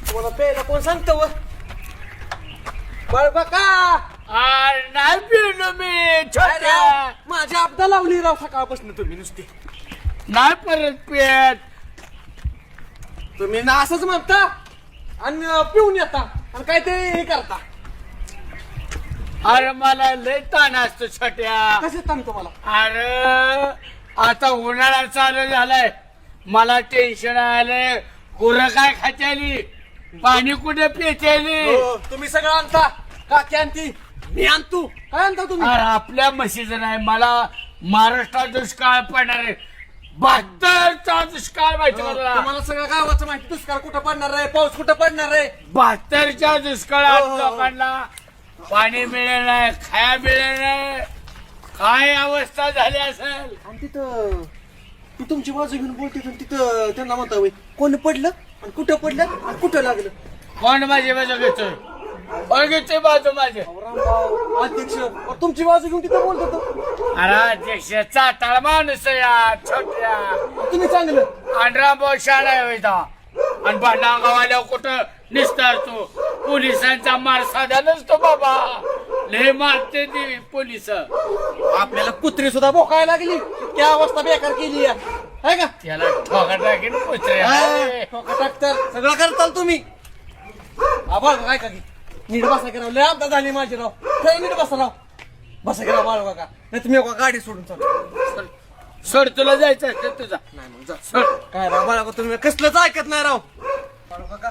तुम्हाला प्यायला कोण सांगतो व बळबा का नाही पिलो मी छोट्या माझ्या आपदा लावली राव सकाळपासून तुम्ही नुसती नाही परत पेट तुम्ही ना असंच म्हणता आणि पिऊन येता आणि काहीतरी हे करता अरे मला लय ताण असतो छोट्या कसे ताण तुम्हाला अरे आता उन्हाळा चालू झालाय मला टेन्शन आलंय गुरं काय खात्याली पाणी कुठे पित्याली हो, तुम्ही सगळं आणता काकी आणती मी आणतो काय आणता तुम्ही अरे आपल्या म्हशीचं नाही मला महाराष्ट्रात दुष्काळ पडणार आहे 72चा दुष्काळ माहिती हो, मला तुम्हाला सगळं गावाचं माहिती दुष्काळ कुठं पडणार आहे पाऊस कुठं पडणार आहे 72च्या दुष्काळात हो, हो, हो. लोकांना पाणी मिळेल नाही खाया मिळेल नाही काय अवस्था झाली असेल आणि तिथं ती तुमची बाजू घेऊन बोलते तर तिथं त्यांना म्हणता होय कोण पडलं आणि कुठं पडलं आणि कुठं लागलं कोण माझी बाजू घेतोय कोण घेतोय बाजू माझे रामभाऊ अध्यक्ष तुमची बाजू घेऊन तिथं बोलतो तो. अरे अध्यक्ष चाटाळ माणूस आहे या छोट्या तुम्ही चांगलं आणि रामभाऊ शाळा आहे होता आणि भांडागाव आल्यावर कुठं निस्तारतो पोलिसांचा मार साधा नसतो बाबा लय मारते ती पोलिस आपल्याला कुत्री सुद्धा भोकायला लागली त्या अवस्था बेकार केली आहे का त्याला ठोका टाकीन कुत्रे टाकतर सगळं करताल तुम्ही आभाळ काय का की नीट बसा की राव लय अपघात झाली माझी राव काय नीट बसा राव बसा की राव बाळ बघा नाही तुम्ही गाडी सोडून चालू सोड तुला जायचं असतं तुझा नाही मग जा सोड काय राव बाळा तुम्ही कसलंच ऐकत नाही राव बाळ बघा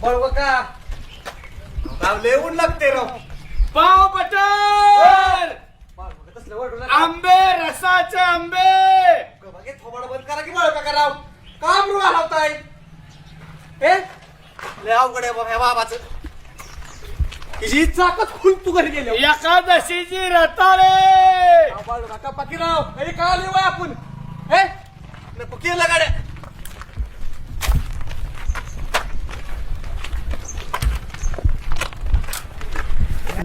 बाळ बघा राव लय ऊन लागते राव पाव बटर बाळ बघा कसलं वळून आंबे रसाचे आंबे थोबाड बंद करा की बाळ बघा राव का मृगा लावताय हे लय अवघड आहे बाबा बाबाचं तिची चाकच खून तू घरी गेले एकादशीची रताळे बाळ बघा पाकीराव हे का आले वय आपण हे नको केलं गाड्या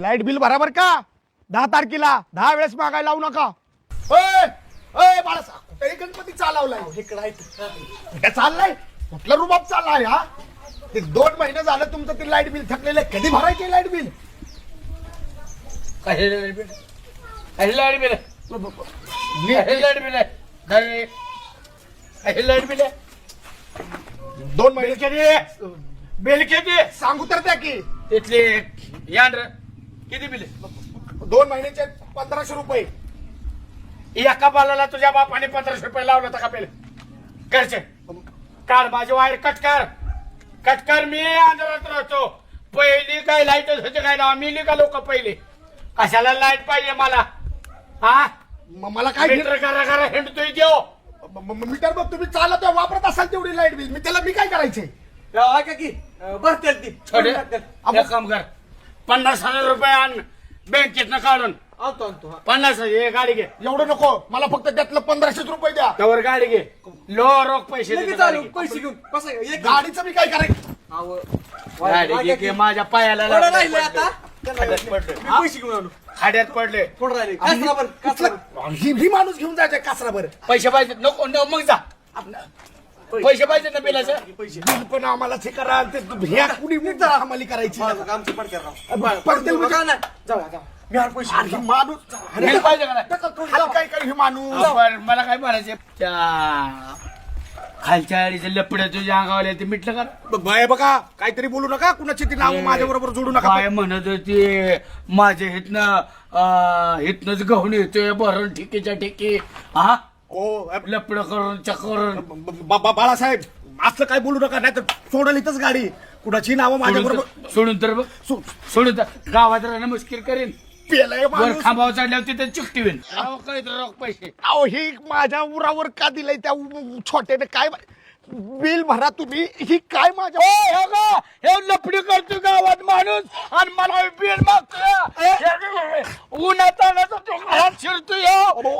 लाईट बिल बराबर का 10 तारखेला 10 वेळेस मागायला लावू नका बाळासा कुठे गणपती चालवलाय इकडं आहे कुठे चाललाय कुठला रुबाब चाललाय हा ते 2 महिने झालं तुमचं ते लाईट बिल थकलेलं आहे. कधी भरायचे लाईट बिल काही लाईट बिल काही लाईट बिल काही लाईट बिल आहे काही लाईट बिल आहे 2 महिने किती बिल किती सांगू तर द्या की तिथले यान किती बिल 2 महिन्याचे 1500 रुपये एका बालाला तुझ्या बापाने 1500 रुपये लावलं होतं का बिल करचे काढ माझी वायर कट कर मी अंधारात राहतो पहिली काय लाईटच होते काय ना मिली का लोक पहिले कशाला लाईट पाहिजे मला हा मला काय मीटर करा हिंडतोय देव मीटर बघ तुम्ही चालत वापरत असाल तेवढी लाईट बिल मी काय करायचे राव ऐका की भरतेल ती छोटे एक काम कर 50,000 रुपये आण बँकेतनं काढून आणतो आणतो हा 50,000 हे गाडी घे एवढं नको मला फक्त त्यातलं 1500 रुपये द्या त्यावर गाडी घे लो रोख पैसे लगेच देतो चालू गाडी घे. पैसे घेऊन बसा एक गाडीचं मी काय करायचं अहो, गाडी घे की माझ्या पायाला थोडं लागलं, राहिले पडलं. आता खड्यात पडले मी पैसे घेऊन आलो खाड्यात पडले थोडं राहिले कसला ही माणूस घेऊन जायचं कासराबर पैसे पाहिजे नको मग जा पैसे पाहिजे ना बिलाचं पैसे बिल पण आम्हाला हे करा ते ह्या कुणी जरा हमाली करायची आमचं पडते राव पडतील म्हणजे नाही जाऊ जाऊ मी हार पैसे अरे माणूस बिल पाहिजे का नाही हात काय काय हे माणूस बरं, मला काय म्हणायचे त्या खालच्या आळीचं लपड्या तुझ्या अंगावर ते मिटलं का बाय बघा काहीतरी बोलू नका कुणाची ती नाव माझ्या बरोबर जोडू नका काय म्हणत होती माझ्या हितनच गहून येतोय भरण ठिकेच्या ठिके हा ओ लपड करून चक्कर बाळासाहेब असं काय बोलू नका नाही तर सोडल इथंच गाडी कुणाची नावं माझ्या बरोबर सोडून तर बघ सोडून तर गावात राहणं मुश्किल करेन पेलाय वर माणूस खांबावर चढल्यावर तिथे चिकटीवेन काय तर रोख पैसे अहो ही माझ्या उरावर का दिलंय त्या छोट्याने काय बिल भरा तुम्ही ही काय माझ्या हे लपडी करतो गावात माणूस आणि मला बिल मागतोय उन्हात आणत शिरतोय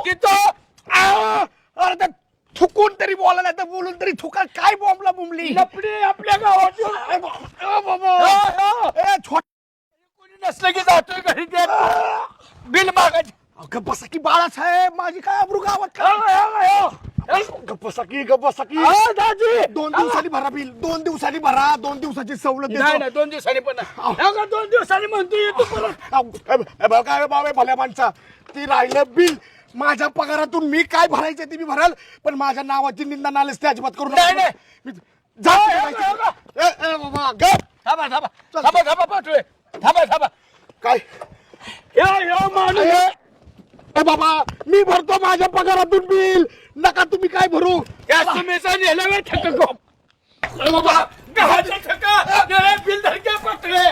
तिथं अरे त्या थुकून तरी बोला नाही तर बोलून तरी थुका काय बॉम्बला बुमली लपडी आपल्या गावात कोणी नसलं की जातोय घरी ते बिल मागायचे बसा की बाळासाहेब माझी काय अब्रू गावात बसकी ग बसकी दाजी 2 दिवसांनी भरा बिल 2 दिवसांनी भरा 2 दिवसाची सवलत नाही देतो नाही 2 दिवसांनी पण नाही. 2 दिवसांनी म्हणतो येतो परत. काय बाबा भल्या माणसा ती राहिलं बिल माझ्या पगारातून मी काय भरायचं ते मी भराल पण माझ्या नावाची निंदा नालेच ते अजिबात करू नाही, नाही. जा बाबा गप थांबा थांबा थांबा थांबा पाठवे थांबा काय या माणूस ए बाबा मी भरतो माझ्या पगारातून बिल नका तुम्ही काय भरू या सुमेचा नेला वे ठक्क बाबा गहाच्या ठक्का बिल धरके पाठवे